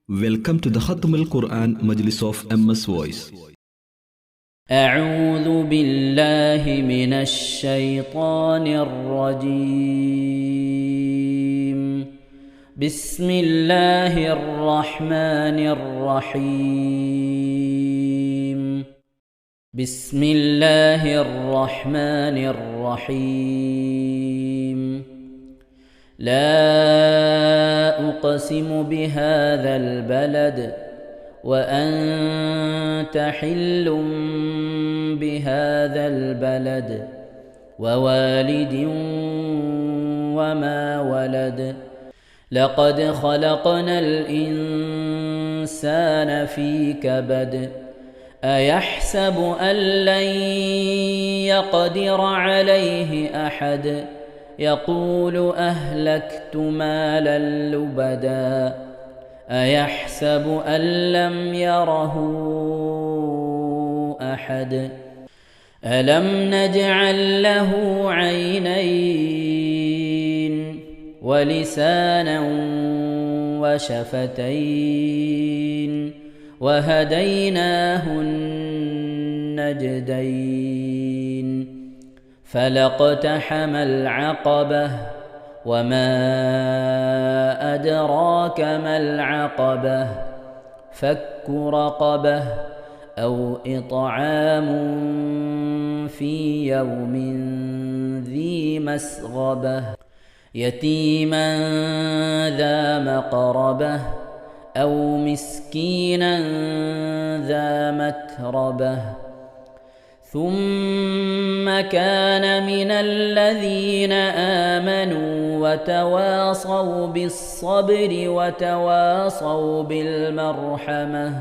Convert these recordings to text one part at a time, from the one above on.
Welcome to the Khatm al-Quran Majlis of MS Voice. أعوذ بالله من الشيطان الرجيم. بسم الله الرحمن الرحيم. بسم الله الرحمن الرحيم. لا أقسم بهذا البلد وأنت حل بهذا البلد ووالد وما ولد لقد خلقنا الإنسان في كبد أيحسب أن لن يقدر عليه أحد يقول أهلكت مالا لبدا أيحسب أن لم يره أحد ألم نجعل له عينين ولسانا وشفتين وهديناه النجدين فلاقتحم العقبة وما أدراك ما العقبة فك رقبة أو إطعام في يوم ذي مسغبة يتيما ذا مقربة أو مسكينا ذا متربة ثم كان من الذين آمنوا وتواصوا بالصبر وتواصوا بالمرحمة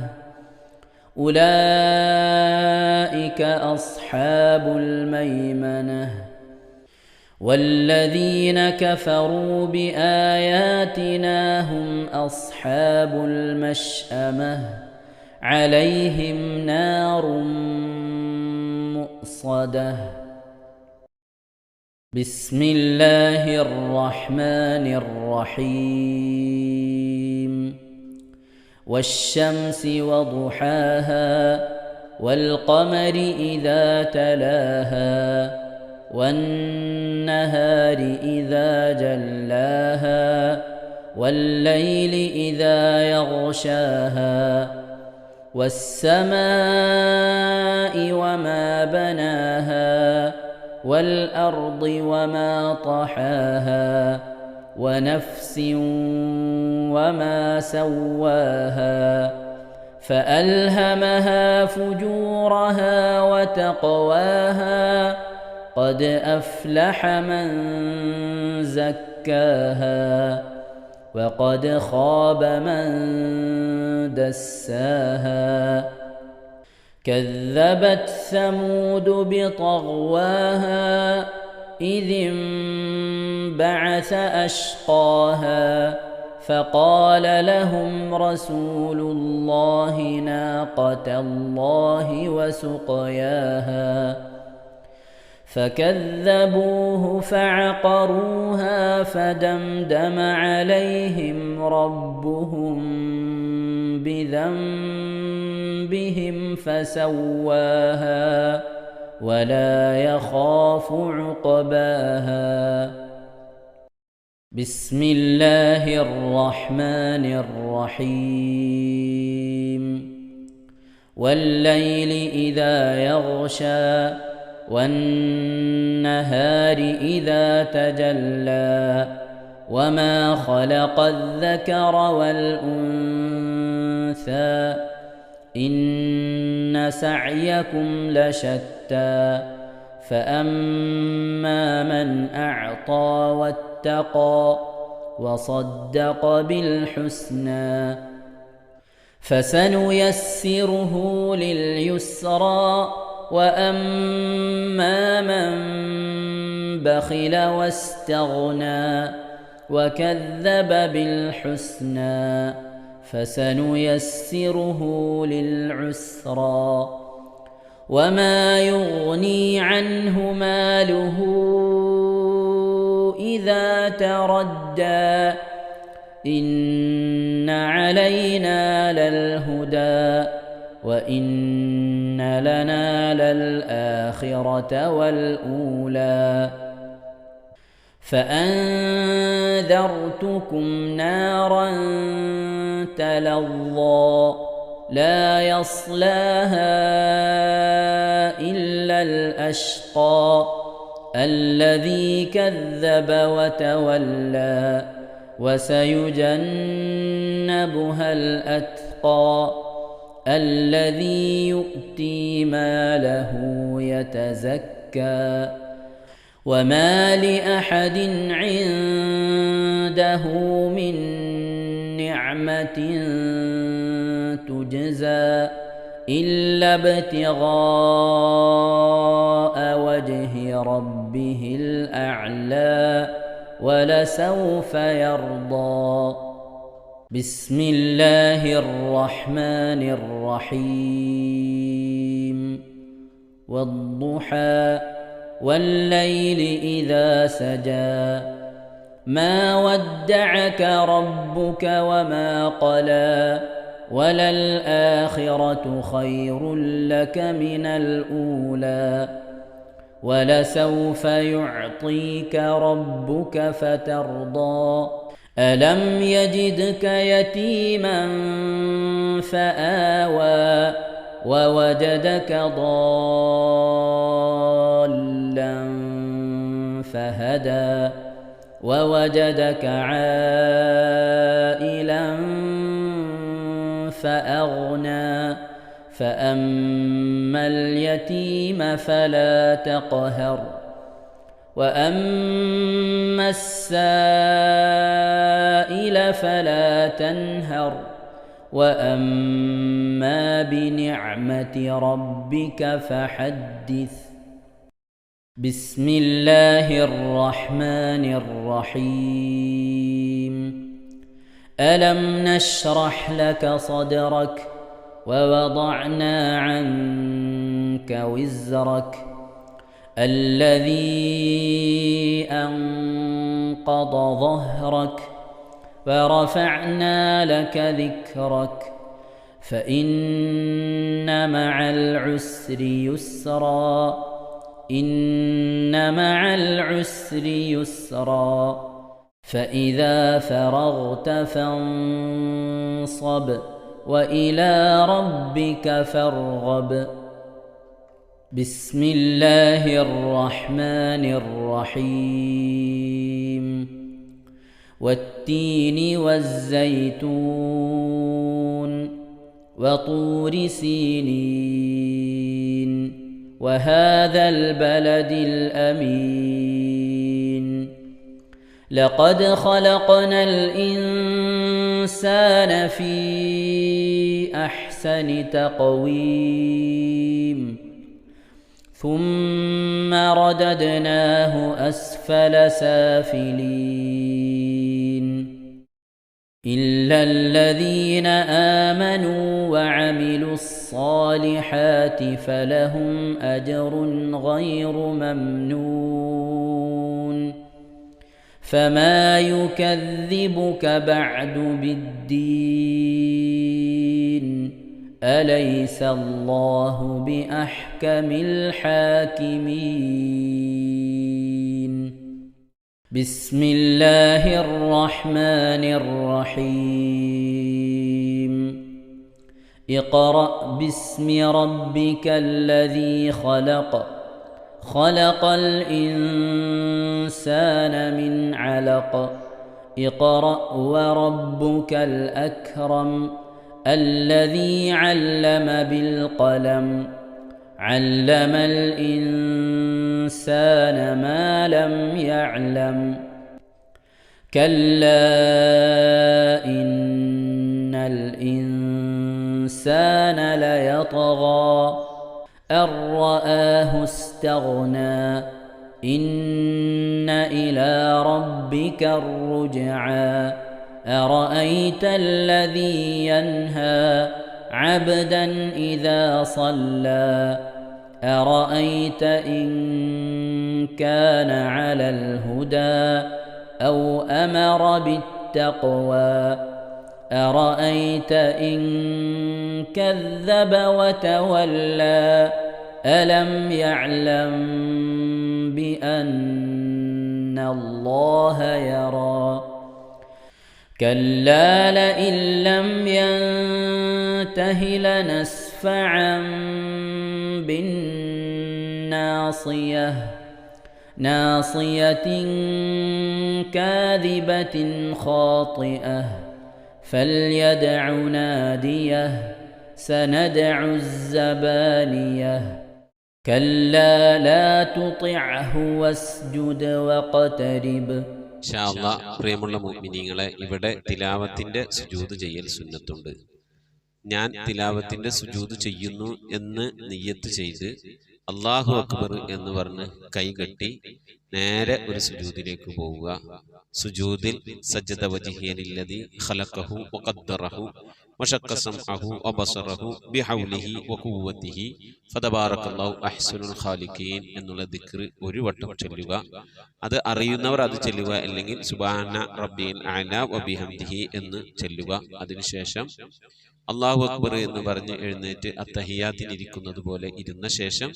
أولئك أصحاب الميمنة والذين كفروا بآياتنا هم أصحاب المشأمة عليهم نار مؤصدة. بسم الله الرحمن الرحيم. والشمس وضحاها والقمر إذا تلاها والنهار إذا جلاها والليل إذا يغشاها والسماء وما بناها والأرض وما طحاها ونفس وما سواها فألهمها فجورها وتقواها قد أفلح من زكاها وقد خاب من دساها كذبت ثمود بطغواها إذ انبعث أشقاها فقال لهم رسول الله ناقة الله وسقياها فكذبوه فعقروها فدمدم عليهم ربهم بذنبهم فسواها ولا يخاف عقباها. بسم الله الرحمن الرحيم. والليل إذا يغشى والنهار إذا تجلى وما خلق الذكر والأنثى إن سعيكم لشتى فأما من أعطى واتقى وصدق بالحسنى فسنيسره لليسرى وأما من بخل واستغنى وكذب بالحسنى فسنيسره للعسرى وما يغني عنه ماله إذا تردى إن علينا للهدى وإن لنا للآخرة والأولى فأنذرتكم نارا تلظى لا يصلاها إلا الأشقى الذي كذب وتولى وسيجنبها الأتقى الذي يؤتي ماله يتزكى وما لأحد عنده من نعمة تجزى إلا ابتغاء وجه ربه الأعلى ولسوف يرضى بسم الله الرحمن الرحيم والضحى والليل إذا سجى ما ودعك ربك وما قلى وللآخرة خير لك من الأولى ولسوف يعطيك ربك فترضى ألم يجدك يتيما فآوى ووجدك ضالا فهدى ووجدك عائلا فأغنى فأما اليتيم فلا تقهر وأما السائل فلا تنهر وأما بنعمة ربك فحدث بسم الله الرحمن الرحيم ألم نشرح لك صدرك ووضعنا عنك وزرك الذي أنقض ظهرك ورفعنا لك ذكرك فإن مع العسر يسرا إن مع العسر يسرا فإذا فرغت فانصب وإلى ربك فارغب بسم الله الرحمن الرحيم والتين والزيتون وطور سينين وهذا البلد الأمين لقد خلقنا الإنسان في أحسن تقويم ثم رددناه أسفل سافلين إلا الذين آمنوا وعملوا الصالحات فلهم أجر غير ممنون فما يكذبك بعد بالدين أليس الله بأحكم الحاكمين بسم الله الرحمن الرحيم اقرأ باسم ربك الذي خلق خلق الإنسان من علق اقرأ وربك الأكرم الذي علم بالقلم علم الإنسان ما لم يعلم كلا إن الإنسان ليطغى أن رآه استغنى إن إلى ربك الرجعى أرأيت الذي ينهى عبدا إذا صلى أرأيت إن كان على الهدى أو أمر بالتقوى التقوى أرأيت إن كذب وتولى ألم يعلم بأن الله يرى كلا لئن لم ينته لنسفعا بالناصية ناصية كاذبة خاطئة فليدع ناديه سندع الزبانية كلا لا تطعه واسجد واقترب. ഇൻഷാ അല്ലാഹ് പ്രിയമുള്ള മുഅ്മിനീങ്ങളെ, ഇവിടെ തിലാവത്തിന്റെ സുജൂദ് ചെയ്യൽ സുന്നത്തുണ്ട്. ഞാൻ തിലാവത്തിന്റെ സുജൂദ് ചെയ്യുന്നു എന്ന് നിയ്യത്ത് ചെയ്ത് അല്ലാഹു അക്ബർ എന്ന് പറഞ്ഞ് കൈകെട്ടി നേരെ ഒരു സുജൂദിലേക്ക് പോവുക. സുജൂദിൽ സജ്ജദ വജ്ഹിയ ലില്ലദി ഖലഖഹു വഖദ്ദറഹു വശഖ്ഖ സമഅഹു വബസറഹു ബിഹൗലിഹി വഖുവ്വതിഹി ഫതബാറകല്ലാഹു അഹ്സനുൽ ഖാലിഖീൻ എന്നുള്ള ദിക്ർ ഒരു വട്ടം ചൊല്ലുക. അത് അറിയുന്നവർ അത് ചൊല്ലുക, അല്ലെങ്കിൽ സുബ്ഹാന റബ്ബിൽ അഅല വബിഹംദിഹി എന്ന് ചൊല്ലുക. അതിനുശേഷം അല്ലാഹു അക്ബർ എന്ന് പറഞ്ഞ് എഴുന്നേറ്റ് അത്തഹിയാത്തിനിരിക്കുന്നത് പോലെ ഇരുന്ന ശേഷം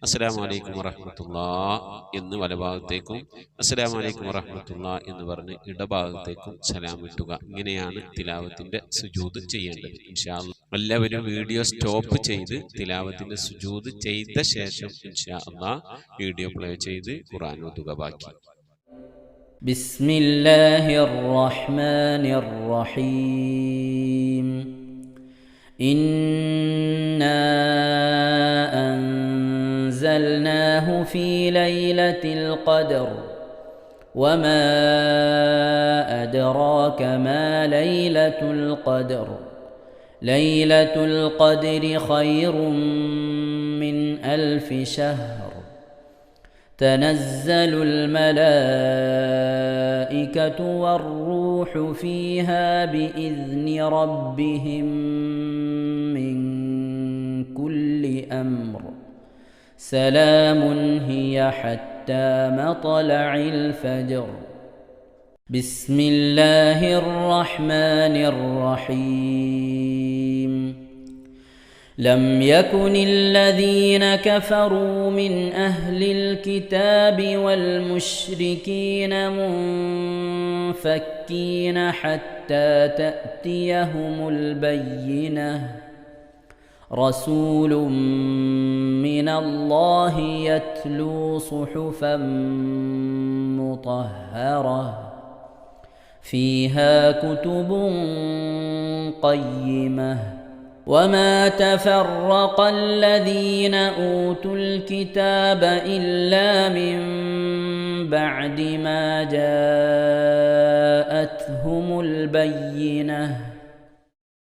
അസ്സലാമു അലൈക്കും വറഹ്മത്തുള്ളാഹ് എന്ന് വലഭാഗത്തേക്കും അസ്സലാമു അലൈക്കും വറഹ്മത്തുള്ളാഹ് എന്ന് പറഞ്ഞ് ഇടഭാഗത്തേക്കും സലാം വിട്ടുക. ഇങ്ങനെയാണ് തിലാവത്തിന്റെ സുജൂദ് ചെയ്യേണ്ടത്. ഇൻഷാ അല്ലാഹ് എല്ലാവരും വീഡിയോ സ്റ്റോപ്പ് ചെയ്ത് തിലാവത്തിന്റെ സുജൂദ് ചെയ്ത ശേഷം ഇൻഷാ അല്ലാഹ് വീഡിയോ പ്ലേ ചെയ്ത് ഖുർആൻ ഓതുക. ബാക്കി ബിസ്മില്ലാഹിർ റഹ്മാനിർ റഹീം. إنا أنزلناه في ليلة القدر وما أدراك ما ليلة القدر ليلة القدر خير من 1000 شهر تنزل الملائكة والروح فيها بإذن ربهم من كل أمر سلام هي حتى مطلع الفجر. بسم الله الرحمن الرحيم. لم يكن الذين كفروا من أهل الكتاب والمشركين منفكين حتى تأتيهم البينة. رسول من الله يتلو صحفا مطهرة فيها كتب قيمة. وما تفرق الذين أوتوا الكتاب إلا من بعد ما جاءتهم البينة.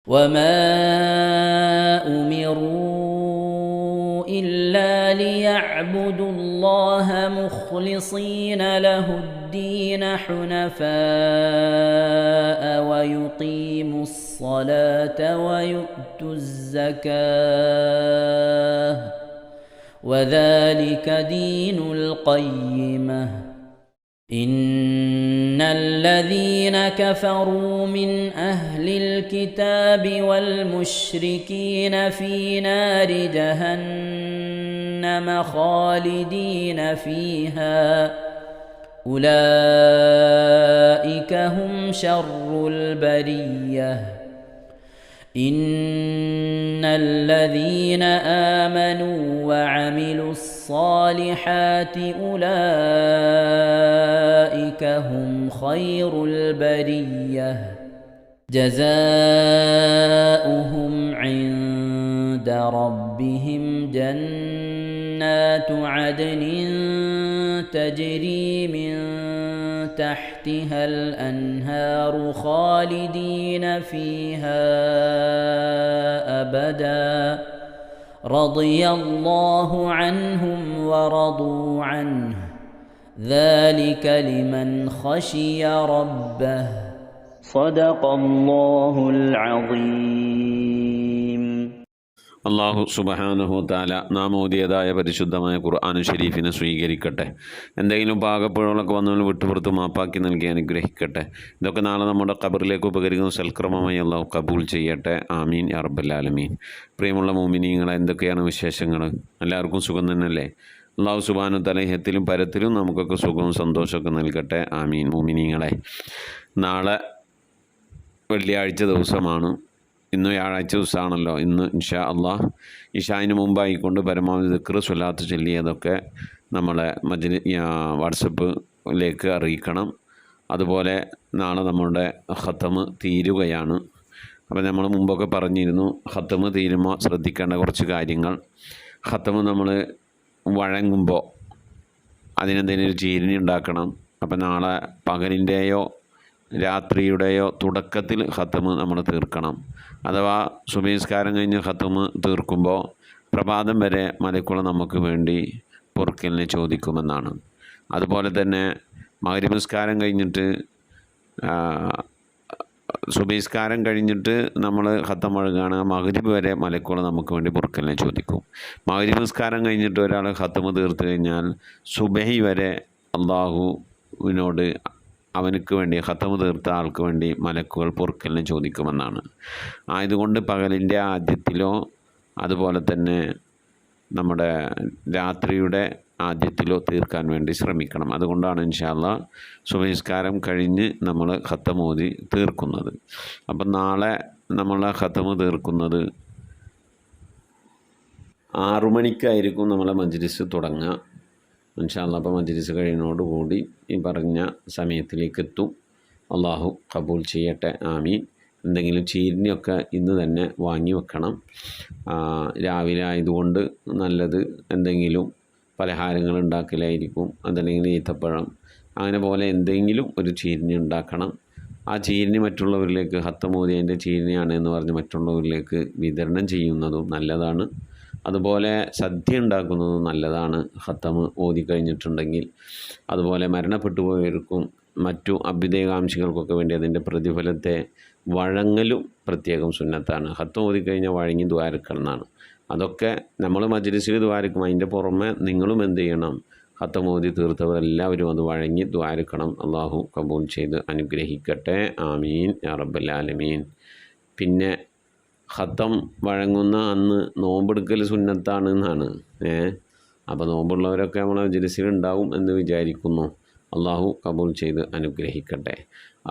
وما أمروا إلا ليعبدوا الله مخلصين له الدين حنفاء ويقيموا الصلاة ويؤتوا الزكاة وذلك دين القيمة. إن الذين كفروا من أهل الكتاب والمشركين في نار جهنم خالدين فيها أولئك هم شر البرية. إن الذين آمنوا وعملوا الصالحات أولئك هم خير البرية جزاؤهم عند ربهم جنات عدن تجري من تحتها الأنهار خالدين فيها أبدا رضي الله عنهم ورضوا عنه ذلك لمن خشي ربه. صدق الله العظيم. അള്ളാഹു സുബ്ഹാനഹു തആല നാം ഓതിയതായ പരിശുദ്ധമായ ഖുർആൻ ഷരീഫിനെ സ്വീകരിക്കട്ടെ. എന്തെങ്കിലും പാകപ്പിഴകളൊക്കെ വന്നവന് വിട്ടുപുറത്ത് മാപ്പാക്കി നൽകി അനുഗ്രഹിക്കട്ടെ. ഇതൊക്കെ നാളെ നമ്മുടെ ഖബറിലേക്ക് ഉപകരിക്കുന്ന സൽക്രമമായി അള്ളാഹു കബൂൽ ചെയ്യട്ടെ. ആമീൻ യാ റബ്ബൽ ആലമീൻ. പ്രിയമുള്ള മുഅ്മിനീങ്ങളെ, എന്തൊക്കെയാണ് വിശേഷങ്ങൾ? എല്ലാവർക്കും സുഖം തന്നെയല്ലേ? അള്ളാഹു സുബ്ഹാനഹു തആല ഇഹത്തിലും പരത്തിലും നമുക്കൊക്കെ സുഖവും സന്തോഷമൊക്കെ നൽകട്ടെ. ആമീൻ. മുഅ്മിനീങ്ങളെ, നാളെ വെള്ളിയാഴ്ച ദിവസമാണ്. ഇന്ന് വ്യാഴാഴ്ച ദിവസമാണല്ലോ. ഇന്ന് ഇൻഷാ അള്ളാഹ് ഇശായിന് മുമ്പായിക്കൊണ്ട് പരമാവധി ദിക്ർ സ്വലാത്ത് ചൊല്ലിയതൊക്കെ നമ്മളെ വാട്സപ്പിലേക്ക് അറിയിക്കണം. അതുപോലെ നാളെ നമ്മുടെ ഖത്തമ് തീരുകയാണ്. അപ്പോൾ നമ്മൾ മുമ്പൊക്കെ പറഞ്ഞിരുന്നു, ഖത്തമ് തീരുമ്പോൾ ശ്രദ്ധിക്കേണ്ട കുറച്ച് കാര്യങ്ങൾ. ഖത്തമ് നമ്മൾ വഴങ്ങുമ്പോൾ അതിനെന്തെങ്കിലും ഒരു ചീരിനി ഉണ്ടാക്കണം. അപ്പോൾ നാളെ പകലിൻ്റെയോ രാത്രിയുടെയോ തുടക്കത്തിൽ ഖത്തമ് നമ്മൾ തീർക്കണം. അഥവാ സുബഹി നിസ്കാരം കഴിഞ്ഞ് ഖത്തമ് തീർക്കുമ്പോൾ പ്രഭാതം വരെ മലക്കുകൾ നമുക്ക് വേണ്ടി പൊറുക്കലിനെ ചോദിക്കുമെന്നാണ്. അതുപോലെ തന്നെ മഗ്‌രിബ് നിസ്കാരം കഴിഞ്ഞിട്ട് സുബഹി നിസ്കാരം കഴിഞ്ഞിട്ട് നമ്മൾ ഖത്തം മുഴുകാണ്, മഗ്‌രിബ് വരെ മലക്കുകൾ നമുക്ക് വേണ്ടി പൊറുക്കലിനെ ചോദിക്കും. മഗ്‌രിബ് നിസ്കാരം കഴിഞ്ഞിട്ട് ഒരാൾ ഖത്തമ് തീർത്ത് കഴിഞ്ഞാൽ സുബഹി വരെ അള്ളാഹുവിനോട് അവനക്ക് വേണ്ടി ഖത്തമ് തീർത്ത ആൾക്ക് വേണ്ടി മലക്കുകൾ പൊറുക്കലിനെ ചോദിക്കുമെന്നാണ്. ആയതുകൊണ്ട് പകലിൻ്റെ ആദ്യത്തിലോ അതുപോലെ തന്നെ നമ്മുടെ രാത്രിയുടെ ആദ്യത്തിലോ തീർക്കാൻ വേണ്ടി ശ്രമിക്കണം. അതുകൊണ്ടാണ് ഇൻഷാ അല്ലാഹ് സുബഹി നിസ്കാരം കഴിഞ്ഞ് നമ്മൾ ഖത്തം ഓതി തീർക്കുന്നത്. അപ്പം നാളെ നമ്മൾ ഖത്തമ് തീർക്കുന്നത് 6 മണിക്കായിരിക്കും നമ്മളെ മജ്‌ലിസ് തുടങ്ങുക. ഇൻഷാ അല്ലാഹ്. അപ്പോൾ മജ്‌ലിസ് കഴിയുന്നതോടുകൂടി ഈ പറഞ്ഞ സമയത്തിലേക്ക് എത്തും. അള്ളാഹു കബൂൽ ചെയ്യട്ടെ. ആമീൻ. എന്തെങ്കിലും ചീരിനിയൊക്കെ ഇന്ന് തന്നെ വാങ്ങി വെക്കണം. രാവിലെ ആയതുകൊണ്ട് നല്ലത് എന്തെങ്കിലും പലഹാരങ്ങൾ ഉണ്ടാക്കലായിരിക്കും. അതല്ലെങ്കിൽ ഈത്തപ്പഴം അങ്ങനെ പോലെ എന്തെങ്കിലും ഒരു ചീരിനി ഉണ്ടാക്കണം. ആ ചീരിനി മറ്റുള്ളവരിലേക്ക് ഖത്തം ഓതിയതിൻ്റെ ചീരിനിയാണ് എന്ന് പറഞ്ഞ് മറ്റുള്ളവരിലേക്ക് വിതരണം ചെയ്യുന്നതും നല്ലതാണ്. അതുപോലെ സദ്യ ഉണ്ടാക്കുന്നതും നല്ലതാണ് ഖത്തമ് ഓതി കഴിഞ്ഞിട്ടുണ്ടെങ്കിൽ. അതുപോലെ മരണപ്പെട്ടു പോയവർക്കും മറ്റു അഭ്യുദയകാംക്ഷികൾക്കൊക്കെ വേണ്ടി അതിൻ്റെ പ്രതിഫലത്തെ വഴങ്ങലും പ്രത്യേകം സുന്നത്താണ്. ഖത്തം ഓതിക്കഴിഞ്ഞാൽ വഴങ്ങി ദ്വാരക്കണം എന്നാണ്. അതൊക്കെ നമ്മൾ മജ്‌ലിസിൽ ദ്വാരക്കും. അതിൻ്റെ പുറമെ നിങ്ങളും എന്ത് ചെയ്യണം? ഖത്തം ഓതി തീർത്തവരെല്ലാവരും അത് വഴങ്ങി ദ്വാരക്കണം. അള്ളാഹു കബൂൽ ചെയ്ത് അനുഗ്രഹിക്കട്ടെ. ആമീൻ യാ റബ്ബൽ ആലമീൻ. പിന്നെ ഖത്തം വഴങ്ങുന്ന അന്ന് നോമ്പെടുക്കൽ സുന്നത്താണ് എന്നാണ്. അപ്പോൾ നോമ്പുള്ളവരൊക്കെ നമ്മളെ മജ്‌ലിസിലുണ്ടാവും എന്ന് വിചാരിക്കുന്നു. അള്ളാഹു കബൂൽ ചെയ്ത് അനുഗ്രഹിക്കട്ടെ.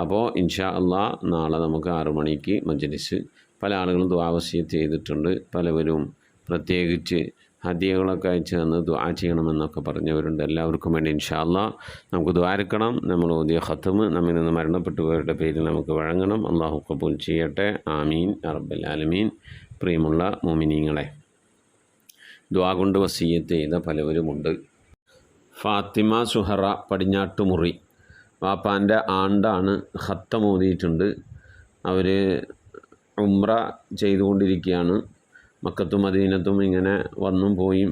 അപ്പോൾ ഇൻഷാ അള്ളാഹ് നാളെ നമുക്ക് 6 മണിക്ക് മജ്‌ലിസ്. പല ആളുകളും ദുആ വസിയത്ത് ചെയ്തിട്ടുണ്ട്. പലവരും പ്രത്യേകിച്ച് ഹദിയകളൊക്കെ അയച്ചു തന്ന് ദുആ ചെയ്യണമെന്നൊക്കെ പറഞ്ഞവരുണ്ട്. എല്ലാവർക്കും വേണ്ടി ഇൻഷാ അള്ളാഹ് നമുക്ക് ദ്വാരക്കണം. നമ്മൾ ഓതിയ ഖത്തമ് നമ്മിൽ നിന്ന് മരണപ്പെട്ടുപോയവരുടെ പേരിൽ നമുക്ക് വഴങ്ങണം. അള്ളാഹു കബൂൽ ചെയ്യട്ടെ. ആമീൻ യാ റബ്ബൽ ആലമീൻ. പ്രിയമുള്ള മുഅ്മിനീങ്ങളെ, ദുആ കൊണ്ട് വസിയത്ത് ചെയ്ത പലവരുമുണ്ട്. ഫാത്തിമ സുഹറ പടിഞ്ഞാട്ടുമുറി വാപ്പാൻ്റെ ആണ്ടാണ്. ഖത്തം ഓതിയിട്ടുണ്ട്. അവർ ഉംറ ചെയ്തുകൊണ്ടിരിക്കുകയാണ്. മക്കത്തും മദീനത്തും ഇങ്ങനെ വന്നും പോയി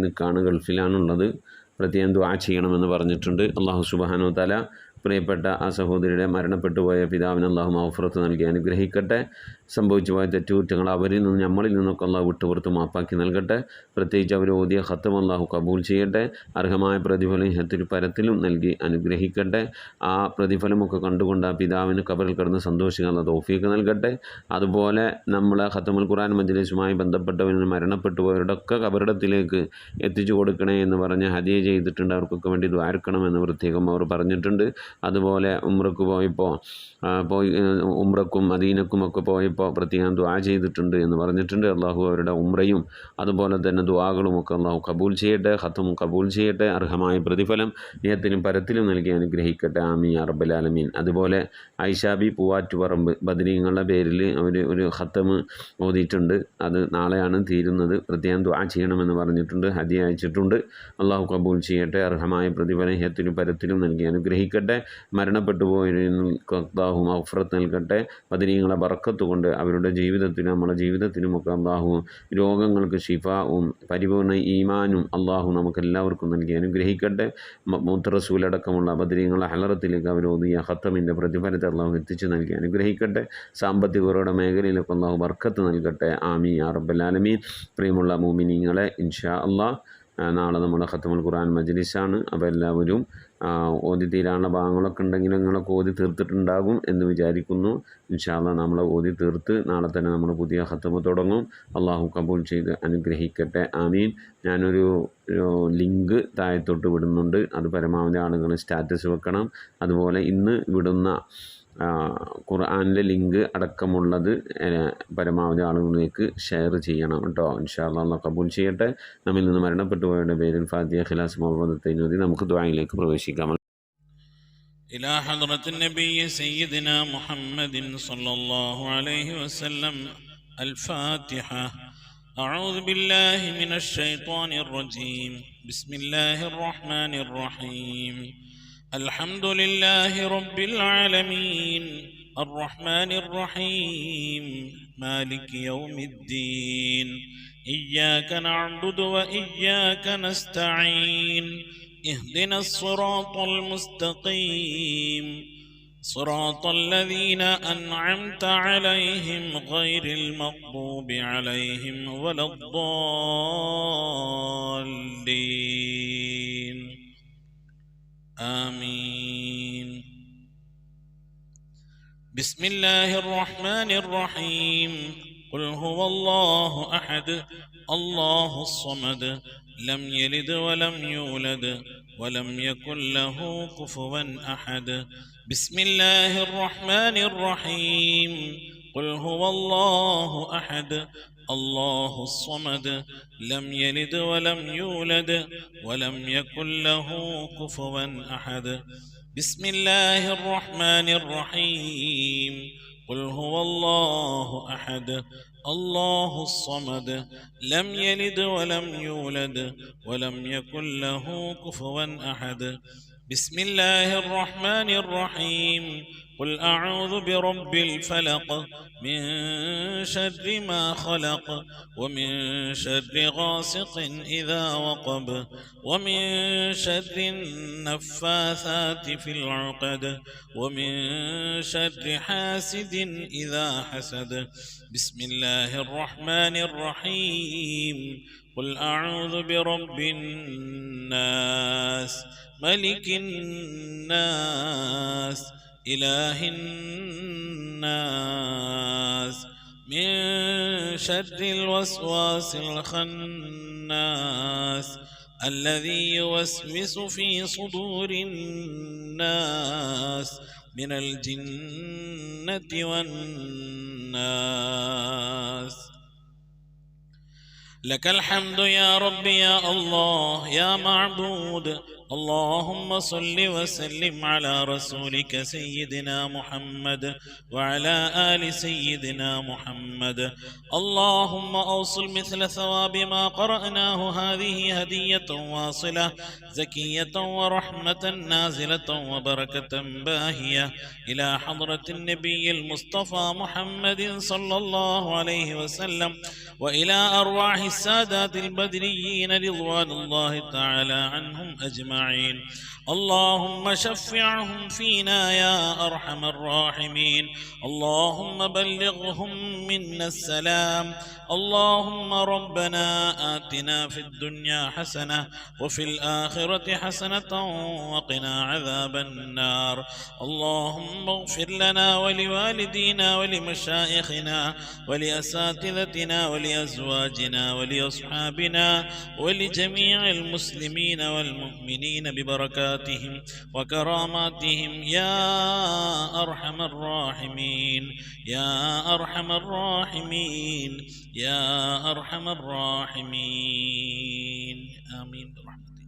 നിൽക്കുകയാണ്. ഗൾഫിലാണുള്ളത്. പ്രത്യേകം ദുആ ചെയ്യണമെന്ന് പറഞ്ഞിട്ടുണ്ട്. അള്ളാഹു സുബ്ഹാനഹു തആല പ്രിയപ്പെട്ട ആ സഹോദരിയുടെ മരണപ്പെട്ടു പോയ പിതാവിന് അള്ളാഹു മഗ്‌ഫിറത്ത് നൽകി അനുഗ്രഹിക്കട്ടെ. സംഭവിച്ചു പോയ തെറ്റുകുറ്റങ്ങൾ അവരിൽ നിന്നും നമ്മളിൽ നിന്നൊക്കെ അള്ളാഹു വിട്ടുപുറത്ത് മാപ്പാക്കി നൽകട്ടെ. പ്രത്യേകിച്ച് അവർ ഓതിയ ഖത്തം അള്ളാഹു കബൂൽ ചെയ്യട്ടെ. അർഹമായ പ്രതിഫലം ഇഹത്തിൽ പരത്തിലും നൽകി അനുഗ്രഹിക്കട്ടെ. ആ പ്രതിഫലമൊക്കെ കണ്ടുകൊണ്ട് ആ പിതാവിന് ഖബറിൽ കിടന്ന് സന്തോഷിക്കാനുള്ള തൗഫീഖ് നൽകട്ടെ. അതുപോലെ നമ്മളെ ഖത്തമുൽ ഖുർആൻ മജ്‌ലിസുമായി ബന്ധപ്പെട്ടവരിൽ മരണപ്പെട്ടു പോയവരുടെ ഒക്കെ ഖബറിടത്തിലേക്ക് എത്തിച്ചു കൊടുക്കണേ എന്ന് പറഞ്ഞ് ഹദിയ ചെയ്തിട്ടുണ്ട്. അവർക്കൊക്കെ വേണ്ടി ദ്വാരക്കണമെന്ന് പ്രത്യേകം അവർ പറഞ്ഞിട്ടുണ്ട്. അതുപോലെ ഉംറക്ക് പോയപ്പോൾ ഉംറക്കും മദീനക്കും ഒക്കെ പോയപ്പോൾ പ്രത്യേകം ദുആ ചെയ്തിട്ടുണ്ട് എന്ന് പറഞ്ഞിട്ടുണ്ട്. അള്ളാഹു അവരുടെ ഉംറയും അതുപോലെ തന്നെ ദുആകളുമൊക്കെ അള്ളാഹു കബൂൽ ചെയ്യട്ടെ. ഖത്തമും കബൂൽ ചെയ്യട്ടെ. അർഹമായ പ്രതിഫലം ഇഹത്തിലും പരത്തിലും നൽകി അനുഗ്രഹിക്കട്ടെ. ആമീൻ യാ റബ്ബൽ ആലമീൻ. അതുപോലെ ഐഷാബി പൂവാറ്റുപറമ്പ് ബദരീങ്ങളുടെ പേരിൽ ഒരു ഖത്തമ് ഓതിയിട്ടുണ്ട്. അത് നാളെയാണ് തീരുന്നത്. പ്രത്യേകം ദുആ ചെയ്യണമെന്ന് പറഞ്ഞിട്ടുണ്ട്. ഹദിയ അയച്ചിട്ടുണ്ട്. അള്ളാഹു കബൂൽ ചെയ്യട്ടെ. അർഹമായ പ്രതിഫലം ഇഹത്തിലും പരത്തിലും നൽകി അനുഗ്രഹിക്കട്ടെ. മരണപ്പെട്ടു പോയവർക്ക് അല്ലാഹു മഗ്‌ഫിറത്ത് നൽകട്ടെ. ബദരീങ്ങളെ ബർക്കത്ത് കൊണ്ട് കൊണ്ട് അവരുടെ ജീവിതത്തിനും നമ്മുടെ ജീവിതത്തിനുമൊക്കെ അള്ളാഹു രോഗങ്ങൾക്ക് ശിഫാവും പരിപൂർണ്ണ ഈമാനും അള്ളാഹു നമുക്കെല്ലാവർക്കും നൽകി അനുഗ്രഹിക്കട്ടെ. മൂത്ത റസൂലടക്കമുള്ള ബദരീങ്ങളെ ഹലറത്തിലേക്ക് അവർ ഓതിയ ഖത്തമിൻ്റെ പ്രതിഫലത്തെ അള്ളാഹു എത്തിച്ചു നൽകി അനുഗ്രഹിക്കട്ടെ. സാമ്പത്തികരുടെ മേഖലയിലൊക്കെ അള്ളാഹു ബർക്കത്ത് നൽകട്ടെ. ആമീൻ യാ റബ്ബൽ ആലമീൻ. പ്രിയമുള്ള മുഅ്മിനീങ്ങളെ, ഇൻഷാ അള്ളാഹ് നാളെ നമ്മുടെ ഖത്തമുൽ ഖുർആൻ മജ്ലിസാണ്. അപ്പോൾ എല്ലാവരും ഓതി തീരാനുള്ള ഭാഗങ്ങളൊക്കെ ഉണ്ടെങ്കിൽ നിങ്ങളൊക്കെ ഓതി തീർത്തിട്ടുണ്ടാകും എന്ന് വിചാരിക്കുന്നു. ഇൻഷാ അള്ളാഹ് നമ്മൾ ഓതി തീർത്ത് നാളെ തന്നെ നമ്മൾ പുതിയ ഖത്തമ് തുടങ്ങും. അള്ളാഹു കബൂൽ ചെയ്ത് അനുഗ്രഹിക്കട്ടെ. ആമീൻ. ഞാനൊരു ലിങ്ക് താഴത്തോട്ട് വിടുന്നുണ്ട്. അത് പരമാവധി ആളുകൾ സ്റ്റാറ്റസ് വെക്കണം. അതുപോലെ ഇന്ന് വിടുന്ന ഖുർആനിലെ ലിങ്ക് അടക്കമുള്ളത് പരമാവധി ആളുകളിലേക്ക് ഷെയർ ചെയ്യണം കേട്ടോ. ഇൻഷാ അല്ലാഹ് അല്ലാഹ് കബൂൽ ചെയ്യട്ടെ. നമ്മിൽ നിന്ന് മരണപ്പെട്ടു പോയവരുടെ പേരിൽ ഫാത്തിഹ, ഖിലാസ്, മുഹമ്മദ് ഓതി നമുക്ക് ദുആയിലേക്ക് പ്രവേശിക്കാം. إلى حضرة النبي سيدنا محمد صلى الله عليه وسلم. الفاتحة. أعوذ بالله من الشيطان الرجيم. بسم الله الرحمن الرحيم. الحمد لله رب العالمين الرحمن الرحيم مالك يوم الدين. إياك نعبد وإياك نستعين. اهدنا الصراط المستقيم صراط الذين أنعمت عليهم غير المغضوب عليهم ولا الضالين. آمين. بسم الله الرحمن الرحيم. قل هو الله أحد الله الصمد لم يلد ولم يولد ولم يكن له كفوا أحد. بسم الله الرحمن الرحيم. قل هو الله أحد الله الصمد لم يلد ولم يولد ولم يكن له كفوا أحد. بسم الله الرحمن الرحيم. قل هو الله أحد الله الصمد لم يلد ولم يولد ولم يكن له كفوا أحد. بسم الله الرحمن الرحيم. قل أعوذ برب الفلق من شر ما خلق ومن شر غاسق إذا وقب ومن شر النفاثات في العقد ومن شر حاسد إذا حسد. بسم الله الرحمن الرحيم. قل أعوذ برب الناس ملك الناس إله الناس من شر الوسواس الخناس الذي يوسوس في صدور الناس من الجنة والناس. لك الحمد يا رب يا الله يا معبود. اللهم صل وسلم على رسولك سيدنا محمد وعلى آل سيدنا محمد. اللهم أوصل مثل ثواب ما قرأناه هذه هدية واصلة زكية ورحمة نازلة وبركة باهية إلى حضرة النبي المصطفى محمد صلى الله عليه وسلم وإلى أرواح السادات البدريين رضوان الله تعالى عنهم أجمعين. اللهم شفعهم فينا يا أرحم الراحمين. اللهم بلغهم منا السلام. اللهم ربنا آتنا في الدنيا حسنة وفي الآخرة حسنة وقنا عذاب النار. اللهم اغفر لنا ولوالدينا ولمشايخنا ولأساتذتنا ولأزواجنا ولأصحابنا ولجميع المسلمين والمؤمنين ببركاتهم وكراماتهم يا أرحم الراحمين يا أرحم الراحمين يا أرحم الراحمين. آمين برحمتك.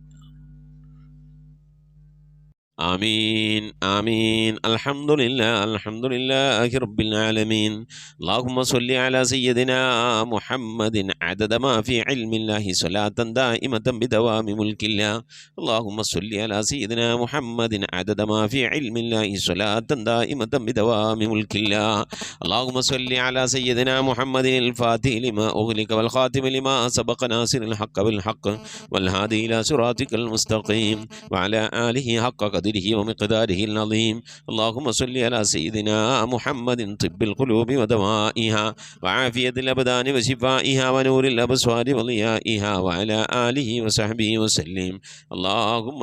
آمين آمين الحمد لله رب العالمين اللهم صل على سيدنا محمد عدد ما في علم الله صلاة دائمة بدوام ملك الله اللهم صل على سيدنا محمد عدد ما في علم الله صلاة دائمة بدوام ملك الله اللهم صل على سيدنا محمد الفاتح لما أغلق والخاتم لما سبق ناصر الحق بالحق والهادي إلى صراطك المستقيم وعلى آله حق قدره ومقداره العظيم اللهم صل على سيدنا محمد طب القلوب ودوائها وعافية الأبدان وشفائها ونور الأبصار وضيائها وعلى آله وصحبه وسلم اللهم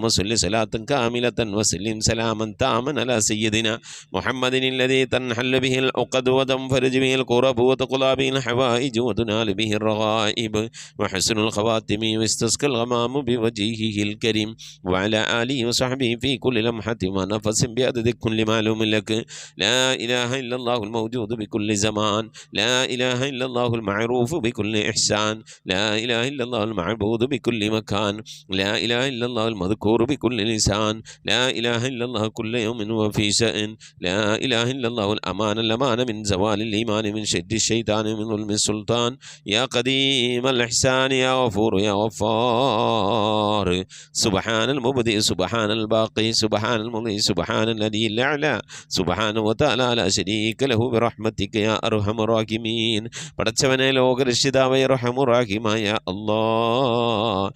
صل صلاة كاملة وسلم سلاما تاما على سيدنا محمد الذي تنحل به العقد وتنفرج به الكرب وتقضى به الحوائج وتنال به الرغائب وحسن الخواتم واستسقى الغمام بوجهه الكريم وعلى آله وصحبه في كل لمحة ونفس بعدد كل معلوم لك لا إله إلا الله الموجود بكل زمان لا إله إلا الله المعروف بكل إحسان لا إله إلا الله المعبود بكل مكان لا إله إلا الله المذكور بكل لسان لا إله إلا الله كل يوم وفي شأن لا إله إلا الله الأمان من زوال الإيمان من شد الشيطان من ظلم السلطان يا قديم الإحسان يا غفور يا غفار سبحان المبدئ سبحان الباقي سبحان المضي سبحان الذي الأعلى سبحانه وتعالى لا شريك له برحمتك يا أرحم الراحمين പടച്ചവനെ ലോകരക്ഷിതാവായ റഹ്മാനുറഹീമായ അല്ലാഹ്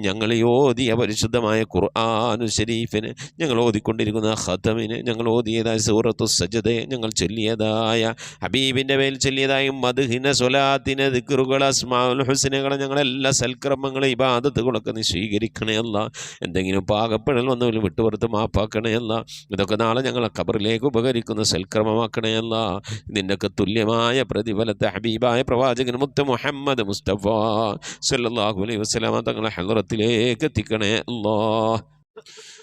ഞങ്ങൾ ഓതിയ പരിശുദ്ധമായ ഖുർആനു ശരീഫിനെ ഞങ്ങൾ ഓതിക്കൊണ്ടിരിക്കുന്ന ഖതമിനെ ഞങ്ങൾ ഓതിയതായ സൂറത്തു സജ്ദയെ ഞങ്ങൾ ചൊല്ലിയതായ ഹബീബിൻ്റെ മേൽ ചൊല്ലിയതായ മദ്ഹിന സ്വലാത്തിനെ ദിക്റുകൾ അസ്മാഉൽ ഹുസ്നകളെ ഞങ്ങളെല്ലാ സൽക്കർമ്മങ്ങളെ ഇബാദത്തുകളൊക്കെ നീ സ്വീകരിക്കണേ അല്ലാഹ് എന്തെങ്കിലും പാകപ്പെടൽ വന്നവരും വിട്ടുപുറത്ത് മാപ്പാക്കണേ അല്ലാഹ് ഇതൊക്കെ നാളെ ഞങ്ങളെ ഖബറിലേക്ക് ഉപകരിക്കുന്ന സൽക്കർമ്മമാക്കണേ അല്ലാഹ് ഇതിൻ്റെയൊക്കെ തുല്യമായ പ്രതിഫലത്തെ ഹബീബായ പ്രവാചകൻ മുത്ത് മുഹമ്മദ് മുസ്തഫ സല്ലല്ലാഹു അലൈഹി വസല്ലമ തങ്ങളെ ഹളറത്തിലേക്ക് എത്തിക്കണേ അല്ലാഹ്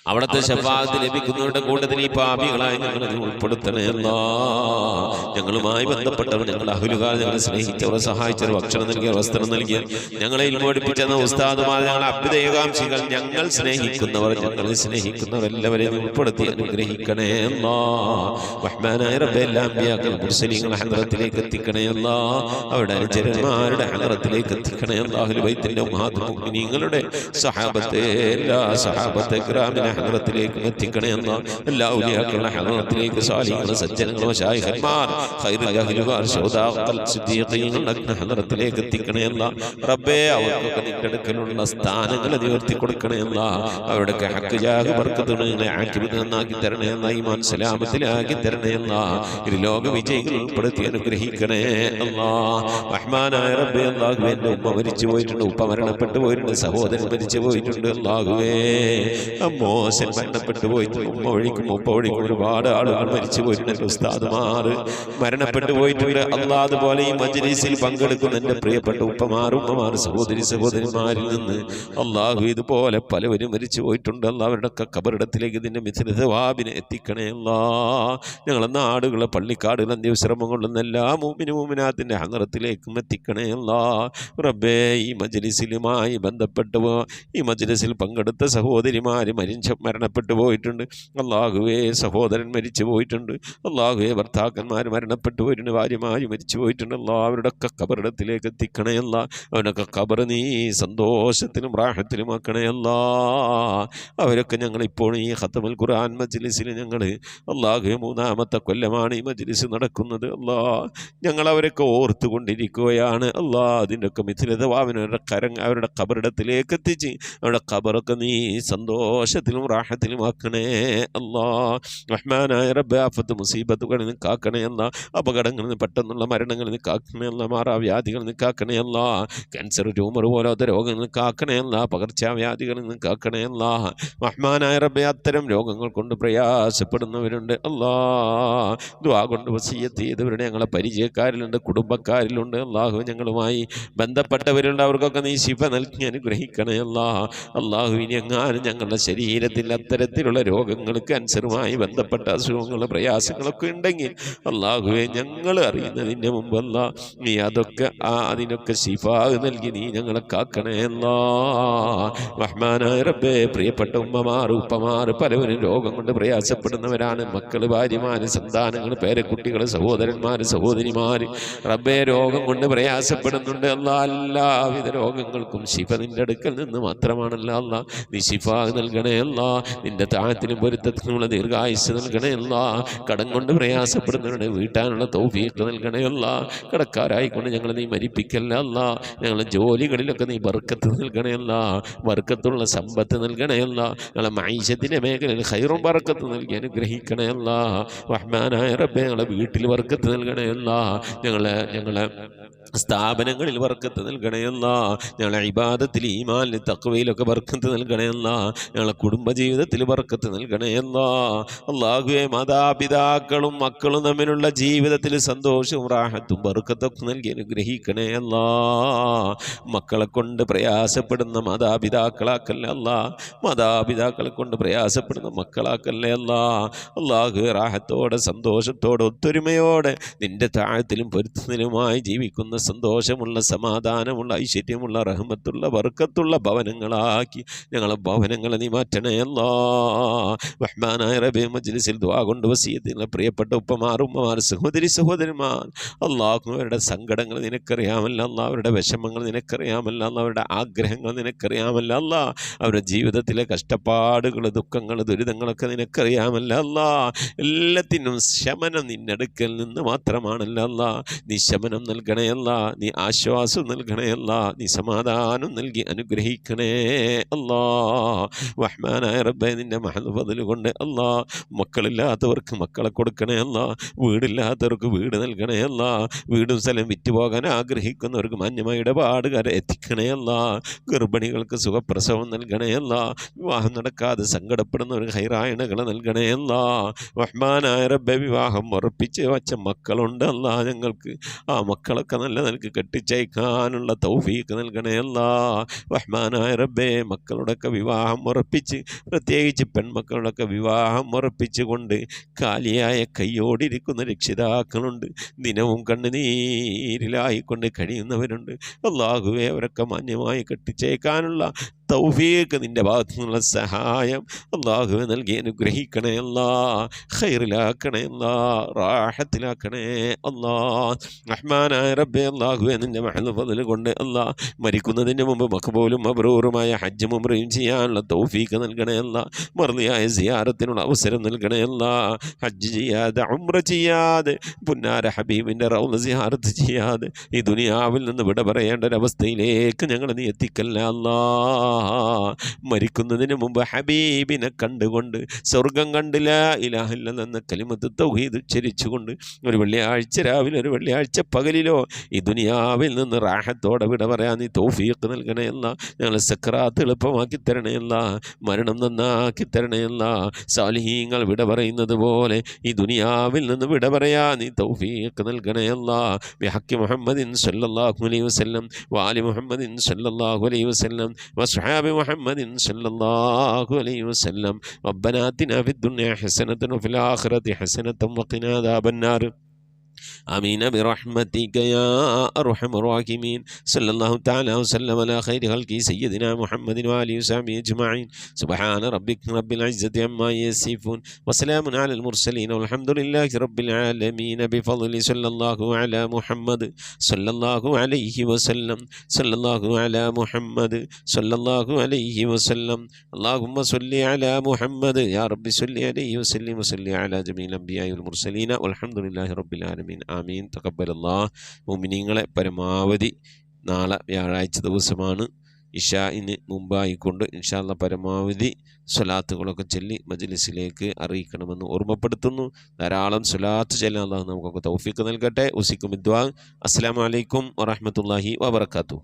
അവിടുത്തെ ശഫാഅത്ത് ലഭിക്കുന്നവരുടെ കൂട്ടത്തിൽ ഈ പാപികളായി ഞങ്ങളെ ഉൾപ്പെടുത്തണേ അല്ലാഹ് ഞങ്ങളുമായി ബന്ധപ്പെട്ടവർ ഞങ്ങളുടെ അഹ്ലുകാർ ഞങ്ങളെ സ്നേഹിച്ചവർ സഹായിച്ചവർ ഭക്ഷണം നൽകിയവർ വസ്ത്രം നൽകിയവർ ഞങ്ങളെ പഠിപ്പിച്ചെന്ന ഉസ്താദുമാർ ഞങ്ങളെ അഭ്യുദയകാംക്ഷികൾ ഞങ്ങൾ സ്നേഹിക്കുന്നവർ ഞങ്ങളെ സ്നേഹിക്കുന്നവർ എല്ലാവരെയും ഉൾപ്പെടുത്തി അനുഗ്രഹിക്കണേ അല്ലാഹ് റഹ്മാനായ റബ്ബേ എല്ലാ അമ്പിയാക്കൾ മുർസലീങ്ങളെ ഹളറത്തിലേക്ക് എത്തിക്കണേ അല്ലാഹ് അവരുടെ അനുചരന്മാരുടെ ഹളറത്തിലേക്ക് എത്തിക്കണേ അല്ലാഹ് അഹ്ലു ബൈത്തിന്റെ ഉമ്മഹാത്തുൽ മുഅ്മിനീങ്ങളുടെ സഹാബത്തെ എല്ലാ സഹാബത്തെ കിറാമിനെ ഹളറത്തിലേക്ക് എത്തിക്കണേ അല്ലാഹ് എല്ലാ ഔലിയാക്കളുടെ ഹളറത്തിലേക്ക് സാലിഹീങ്ങൾ സജ്ജനങ്ങൾ മശായിഖന്മാർ ഖൈറുൽ അഹ്ലുകാർ ശുഹദാ സിദ്ദീഖീങ്ങളുടെ ഹളറത്തിലേക്ക് എത്തിക്കണേ അല്ലാഹ് റബ്ബേ അവർക്കൊക്കെ നിന്റെ അടുക്കലുള്ള സ്ഥാനങ്ങൾ ഉയർത്തി കൊടുക്കണേ അല്ലാഹ് അവരുടെ ഹഖ് ജാഹ് ബർക്കത്തുകളെ ആക്കിബത്ത് നന്നാക്കി തരണേ അല്ലാഹ് ഈമാൻ സലാമത്തിലാക്കി തരണേ അല്ലാഹ് ഇരു ലോക വിജയികൾ ഉൾപ്പെടുത്തി അനുഗ്രഹിക്കണേ അല്ലാഹ് റഹ്മാനായ റബ്ബേ അല്ലാഹുവേ എൻ്റെ ഉമ്മ മരിച്ചു പോയിട്ടുണ്ട് ഉപ്പ മരണപ്പെട്ടു പോയിട്ടുണ്ട് സഹോദരൻ മരിച്ചു പോയിട്ടുണ്ട് അല്ലാഹുവേ മോശൻ മരണപ്പെട്ടു പോയിട്ടുണ്ട് ഉമ്മ ഒഴിക്കും ഉപ്പ ഒഴിക്കും ഒരുപാട് ആളുകൾ മരിച്ചു പോയിട്ടുണ്ട് ഉസ്താദുമാർ മരണപ്പെട്ടു പോയിട്ടുണ്ട് അല്ലാഹ് അതുപോലെ ഈ മജ്‌ലിസിൽ പങ്കെടുക്കുന്ന എൻ്റെ പ്രിയപ്പെട്ട ഉപ്പമാർ ഉമ്മമാർ സഹോദരിമാരിൽ നിന്ന് അല്ലാഹു ഇതുപോലെ പലവരും മരിച്ചു പോയിട്ടുണ്ട് അല്ലാഹ് അവരുടെയൊക്കെ ഖബറിടത്തിലേക്ക് ഇതിൻ്റെ മിഥില സവാബിനെ എത്തിക്കണേ അല്ലാഹ് ഞങ്ങളെ നാടുകളെ പള്ളിക്കാടുകൾ അന്ത്യവിശ്രമം കൊള്ളുന്ന എല്ലാ മുഅ്മിനാത്തിൻ്റെ ഹളറത്തിലേക്കും എത്തിക്കണേ അല്ലാഹ് റബ്ബേ ഈ മജ്‌ലിസിലുമായി ബന്ധപ്പെട്ടു ഈ മജ്‌ലിസിൽ പങ്കെടുത്ത സഹോദരിമാർ മരണപ്പെട്ടു പോയിട്ടുണ്ട് അല്ലാഹുവേ സഹോദരൻ മരിച്ചു പോയിട്ടുണ്ട് അല്ലാഹുവേ ഭർത്താക്കന്മാർ മരണപ്പെട്ടു പോയിട്ടുണ്ട് ഭാര്യമാർ മരിച്ചു പോയിട്ടുണ്ട് അല്ലാഹ് അവരുടെയൊക്കെ ഖബറിടത്തിലേക്ക് എത്തിക്കണേ അല്ലാഹ് അവനൊക്കെ ഖബർ നീ സന്തോഷത്തിലും റാഹത്തിലും ആക്കണേ അല്ലാഹ് അവരൊക്കെ ഞങ്ങളിപ്പോൾ ഈ ഖതമുൽ ഖുർആൻ മജ്‌ലിസിൽ ഞങ്ങൾ അല്ലാഹുവേ മൂന്നാമത്തെ കൊല്ലമാണ് ഈ മജ്‌ലിസ് നടക്കുന്നത് അല്ലാഹ് ഞങ്ങൾ അവരൊക്കെ ഓർത്തുകൊണ്ടിരിക്കുകയാണ് അല്ലാഹ് അതിൻ്റെയൊക്കെ അവരുടെ ഖബറിടത്തിലേക്ക് എത്തിച്ച് അവരുടെ ഖബറൊക്കെ നീ സന്തോഷത്തിലും റാഹത്തിലും ആക്കണേ അല്ലാഹ് റഹ്മാനായ റബ്ബേ ആഫത്ത് മുസീബത്തുകളിൽ നിന്ന് കാക്കണേ അല്ലാഹ് അപകടങ്ങളിൽ നിന്ന് പെട്ടെന്നുള്ള മരണങ്ങളിൽ നിന്ന് കാക്കണേ അല്ലാഹ് മാറാവ്യാധികളിൽ നിന്ന് കാക്കണേ അല്ലാഹ് ക്യാൻസർ ട്യൂമർ പോലത്തെ രോഗങ്ങളിൽ നിന്ന് കാക്കണേ അല്ലാഹ് പകർച്ചവ്യാധികളിൽ നിന്ന് കാക്കണേ അല്ലാഹ് റഹ്മാനായ റബ്ബേ അത്തരം രോഗങ്ങൾ കൊണ്ട് പ്രയാസപ്പെടുന്നവരുണ്ട് അല്ലാഹ് ദുആ കൊണ്ട് വസിയ്യത്ത് ചെയ്തവരുടെ ഞങ്ങളെ പരിചയക്കാരിലുണ്ട് കുടുംബക്കാരിലുണ്ട് അല്ലാഹു ഞങ്ങളുമായി ബന്ധപ്പെട്ടവരുണ്ട് അവർക്കൊക്കെ നീ ശിഫ നൽകി അനുഗ്രഹിക്കണേ അല്ലാഹ് അല്ലാഹു ഇനി എങ്ങാനും ഞങ്ങളുടെ ശരീരത്തിൽ അത്തരത്തിലുള്ള രോഗങ്ങൾ, ക്യാൻസറുമായി ബന്ധപ്പെട്ട അസുഖങ്ങൾ, പ്രയാസങ്ങളൊക്കെ ഉണ്ടെങ്കിൽ അള്ളാഹുവെ ഞങ്ങൾ അറിയുന്നതിൻ്റെ മുമ്പ് അല്ലാ നീ അതൊക്കെ അതിനൊക്കെ ശിഫാ നൽകി നീ ഞങ്ങളെ കാക്കണേ അല്ലാ. റഹ്മാനായ റബ്ബേ, പ്രിയപ്പെട്ട ഉമ്മമാർ ഉപ്പമാർ പലവരും രോഗം കൊണ്ട് പ്രയാസപ്പെടുന്നവരാണ്. മക്കൾ, ഭാര്യമാര്, സന്താനങ്ങൾ, പേരക്കുട്ടികൾ, സഹോദരന്മാർ, സഹോദരിമാർ റബ്ബേ രോഗം കൊണ്ട് പ്രയാസപ്പെടുന്നുണ്ട് അല്ലാ. എല്ലാവിധ രോഗങ്ങൾക്കും ശിഫ നിന്റെ അടുക്കൽ നിന്ന് മാത്രമാണല്ലോ അല്ലാ. നീ ശിഫ നൽകണേ അല്ലാ. നിന്റെ താഴത്തിനും പൊരുത്തത്തിനുള്ള ദീർഘായുസ് നൽകണേ അല്ലാ. കടം കൊണ്ട് പ്രയാസപ്പെടുന്നവരുടെ വീട്ടാനുള്ള തൗഫീഖ് നൽകണേ അല്ലാ. കടക്കാരായിക്കൊണ്ട് ഞങ്ങൾ നീ മരിപ്പിക്കല്ല അല്ലാ. ഞങ്ങളെ ജോലികളിലൊക്കെ നീ ബർക്കത്ത് നൽകണേ അല്ലാ. ബർക്കത്തുള്ള സമ്പത്ത് നൽകണേ അല്ലാ. ഞങ്ങളെ മൈശത്തിൻ്റെ മേഖലയിൽ ഖൈറും ബർക്കത്ത് നൽകി അനുഗ്രഹിക്കണേ അല്ലാ. റഹ്മാനായ റബ്ബേ, ഞങ്ങളെ വീട്ടിൽ ബർക്കത്ത് നൽകണേ അല്ലാ. ഞങ്ങളെ സ്ഥാപനങ്ങളിൽ ബർക്കത്ത് നൽകണേ അല്ലാ. ഞങ്ങളെ ഇബാദത്തിൽ, ഈമാനിൽ, തഖ്വയിലൊക്കെ ബർക്കത്ത് നൽകണേ അല്ലാ. ഞങ്ങളെ കുടുംബജീവിതത്തിൽ ബർക്കത്ത് നൽകണേ അല്ലാ. അല്ലാഹുവേ, മാതാപിതാക്കളും മക്കളും തമ്മിലുള്ള ജീവിതത്തിൽ സന്തോഷവും റാഹത്തും ബർക്കത്തൊക്കെ നൽകി അനുഗ്രഹിക്കണേ അല്ലാ. മക്കളെ കൊണ്ട് പ്രയാസപ്പെടുന്ന മാതാപിതാക്കളാക്കല്ലേ അല്ലാ. മാതാപിതാക്കളെ കൊണ്ട് പ്രയാസപ്പെടുന്ന മക്കളാക്കല്ലേ അല്ലാ. അല്ലാഹുവേ, റാഹത്തോടെ സന്തോഷത്തോടെ ഒത്തൊരുമയോടെ നിന്റെ താഴത്തിലും പൊരുത്തത്തിലുമായി ജീവിക്കുന്ന സന്തോഷമുള്ള, സമാധാനമുള്ള, ഐശ്വര്യമുള്ള, റഹ്മത്തുള്ള, ബർക്കത്തുള്ള ഭവനങ്ങളാക്കി ഞങ്ങളെ ഭവനങ്ങളെ നീ മാറ്റണേ അല്ലാ. റഹ്മാനായ റബ്ബേ, മജ്ലിസിൽ ദുആ കൊണ്ട് വസിയത്തുള്ള പ്രിയപ്പെട്ട ഉപ്പമാർ, ഉമ്മമാർ, സഹോദരി സഹോദരന്മാർ അല്ലാഹു, അവരുടെ സങ്കടങ്ങൾ നിനക്കറിയാമല്ലോ അല്ലാ. അവരുടെ വിഷമങ്ങൾ നിനക്കറിയാമല്ലോ അല്ലാ. അവരുടെ ആഗ്രഹങ്ങൾ നിനക്കറിയാമല്ലോ അല്ലാ. അവരുടെ ജീവിതത്തിലെ കഷ്ടപ്പാടുകൾ, ദുഃഖങ്ങൾ, ദുരിതങ്ങളൊക്കെ നിനക്കറിയാമല്ലോ അല്ലാ. എല്ലാത്തിനും ശമനം നിന്നടുക്കൽ നിന്ന് മാത്രമാണല്ലോ അല്ലാ. നീ ശമനം നൽകണേ അല്ലാ. നീ ആശ്വാസം നൽകണേ അല്ലാ. നീ സമാധാനം നൽകി അനുഗ്രഹിക്കണേ അല്ലാ. റഹ്മാനായ റബ്ബേ, നിന്റെ മഹദ് ഫദ്ൽ കൊണ്ട് അല്ലാ, മക്കളില്ലാത്തവർക്ക് മക്കളെ കൊടുക്കണേ അല്ലാ. വീടില്ലാത്തവർക്ക് വീട് നൽകണേ അല്ലാ. വീടും സ്ഥലം വിറ്റുപോകാൻ ആഗ്രഹിക്കുന്നവർക്ക് മാന്യമായ ഇടപാടുകാരെ എത്തിക്കണേ അല്ലാ. ഗർഭിണികൾക്ക് സുഖപ്രസവം നൽകണേ അല്ലാ. വിവാഹം നടക്കാതെ സങ്കടപ്പെടുന്നവർക്ക് ഹൈറായണകൾ നൽകണേ അല്ലാ. റഹ്മാനായ റബ്ബേ, വിവാഹം ഉറപ്പിച്ച് വച്ച മക്കളുണ്ട് അല്ലാ. ഞങ്ങൾക്ക് ആ മക്കളൊക്കെ നല്ല നിലക്ക് കെട്ടിച്ചയക്കാനുള്ള തൗഫീഖ് നൽകണേ അല്ലാ. റഹ്മാനായ റബ്ബേ, മക്കളുടെയൊക്കെ വിവാഹം ഉറപ്പിച്ച്, പ്രത്യേകിച്ച് പെൺമക്കളുടെയൊക്കെ വിവാഹം ഉറപ്പിച്ചുകൊണ്ട് കാലിയായ കൈയോടിരിക്കുന്ന രക്ഷിതാക്കളുണ്ട്. ദിനവും കണ്ണുനീരിലായിക്കൊണ്ട് കഴിയുന്നവരുണ്ട്. അല്ലാഹുവേ, അവരൊക്കെ മാന്യമായി കെട്ടിച്ചയക്കാനുള്ള തൗഫീഖ് നിന്റെ ഭാഗത്തു നിന്നുള്ള സഹായം അല്ലാഹുവേ നൽകി അനുഗ്രഹിക്കണേ അല്ലാ. ഖൈറിലാക്കണേ അല്ലാ. റാഹത്തിലാക്കണേ അല്ലാ. റഹ്മാനായ റബ്ബേ, അല്ലാഹുവേ, നിന്റെ മഹദ് ഫദ്ൽ കൊണ്ട് അല്ലാ, മരിക്കുന്നതിന് മുമ്പ് മഖ്ബൂലും മബ്റൂറുമായ ഹജ്ജും ഉംറയും ചെയ്യാനുള്ള തൗഫീഖ് നൽകണേ അല്ലാ. മർദിയായ സിയാറത്തിനുള്ള അവസരം നൽകണേ അല്ലാ. ഹജ്ജ് ചെയ്യാതെ, ഉംറ ചെയ്യാതെ, പുന്നാര ഹബീബിൻ്റെ റൗള സിയാറത്ത് ചെയ്യാതെ ഈ ദുനിയാവിൽ നിന്ന് വിട പറയേണ്ട ഒരവസ്ഥയിലേക്ക് ഞങ്ങളെ നീ എത്തിക്കല്ല അല്ലാ. മരിക്കുന്നതിന് മുമ്പ് ഹബീബിനെ കണ്ടുകൊണ്ട് സ്വർഗം കണ്ടില്ല ഇലാഹ ഇല്ലല്ലാഹ് എന്ന കലിമത്ത് തൗഹീദ് ഉച്ചരിച്ചുകൊണ്ട് ഒരു വെള്ളിയാഴ്ച രാവിലെ, ഒരു വെള്ളിയാഴ്ച പകലിലോ ഈ ദുനിയാവിൽ നിന്ന് റാഹത്തോടെ വിട പറയാൻ നീ തൗഫീഖ് നൽകണേ അല്ല. ഞങ്ങളെ സക്രാത്ത് എളുപ്പമാക്കി തരണേ അല്ല. മരണം നന്നാക്കി തരണേ അല്ല. സാലിഹീങ്ങൾ വിട പറയുന്നത് പോലെ ഈ ദുനിയാവിൽ നിന്ന് വിട പറയാൻ നീ തൗഫീഖ് നൽകണേ അല്ല. ബിഹഖി മുഹമ്മദിൻ സല്ലല്ലാഹു അലൈഹി വസല്ലം വആലി മുഹമ്മദിൻ സല്ലല്ലാഹു അലൈഹി വസല്ലം വസ്ഹാബി മുഹമ്മദിൻ സല്ലല്ലാഹു അലൈഹി വസല്ലം. റബ്ബനാ ആതിനാ ഫിദ്ദുനിയ ഹസനതൻ വഫിൽ ആഖിറതി ഹസനതൻ വഖിനാ അദാബന്നാർ. آمين برحمتك يا أرحم الراحمين. صلى الله تعالى وسلم على خير خلقه سيدنا محمد وآله وصحبه أجمعين. سبحان ربك رب العزة عما يصفون وسلام على المرسلين والحمد لله رب العالمين. بفضل صلى الله على محمد صلى الله عليه وسلم. صلى الله على محمد صلى الله عليه وسلم. اللهم صل على محمد يا رب صل عليه وسلم وصل على جميع الأنبياء والمرسلين والحمد لله رب العالمين. ആമീൻ. തഖബ്ബലല്ലാഹ്. മുഅ്മിനീങ്ങളെ പരമാവധി നാളെ വ്യാഴാഴ്ച ദിവസമാണ്. ഇശാഇന് മുമ്പായിക്കൊണ്ട് ഇൻഷാ അല്ലാഹ് പരമാവധി സ്വലാത്തുകളൊക്കെ ചൊല്ലി മജ്ലിസിലേക്ക് അറിയിക്കണമെന്ന് ഓർമ്മപ്പെടുത്തുന്നു. ധാരാളം സ്വലാത്ത് ചൊല്ലാൻ അല്ലാഹു നമുക്കൊക്കെ തൗഫീഖ് നൽകട്ടെ. ഉസിക്കും ദുആ. അസ്സലാമു അലൈക്കും വറഹ്മത്തുള്ളാഹി വബറകാതുഹു.